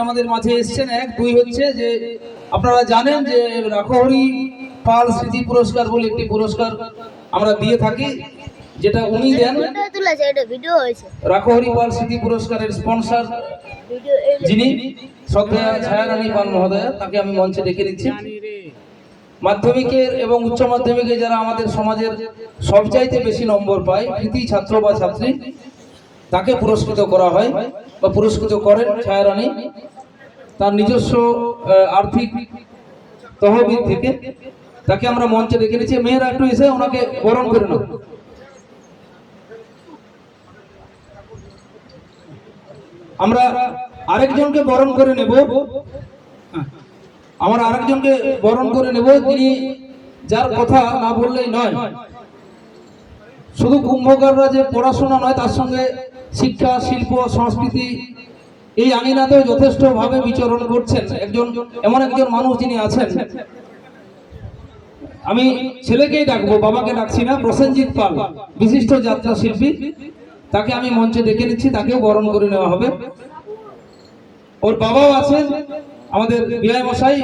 আমাদের মাঝে এসেছেন। এক দুই হচ্ছে যে আপনারা জানেন যে রাখহরি পাল স্মৃতি পুরস্কার বলে একটি পুরস্কার আমরা দিয়ে থাকি, যেটা উনি দেন। রাখহরি পাল স্মৃতি পুরস্কারের স্পন্সর যিনি শ্রদ্ধেয় ছায়ারানী পাল মহোদয়া, তাকে আমি মঞ্চে ডেকে নিচ্ছি। মাধ্যমিকের এবং উচ্চ মাধ্যমিকে যারা আমাদের সমাজের সবচাইতে বেশি নম্বর পায়, কৃতি ছাত্র বা ছাত্রী, তাকে পুরস্কৃত করা হয় বা পুরস্কৃত করেন ছায়ারানী তার নিজস্ব আর্থিক তহবিল থেকে। তাকে আমরা মঞ্চে ডেকে নিচ্ছি। মেয়েরা একটু এসে ওনাকে বরণ করে নাও। আমরা আরেকজনকে বরণ করে নেব, আমরা আরেকজনকে বরণ করে নেব, যিনি যার কথা না বললেই নয়। শুধু কুম্ভকাররা যে পড়াশোনা নয়, তার সঙ্গে শিক্ষা, শিল্প, সংস্কৃতি এই আঙিনাতেও যথেষ্ট ভাবে বিচরণ করছেন এমন একজন মানুষ যিনি আছেন। আমি ছেলেকেই ডাকবো, বাবাকে ডাকছি না। প্রসেনজিৎ পাল, বিশিষ্ট যাত্রা শিল্পী, তাকে আমি মঞ্চে ডেকে নিচ্ছি। তাকেও বরণ করে নেওয়া হবে। ওর বাবাও আছেন, আমাদের বিআই মশাই।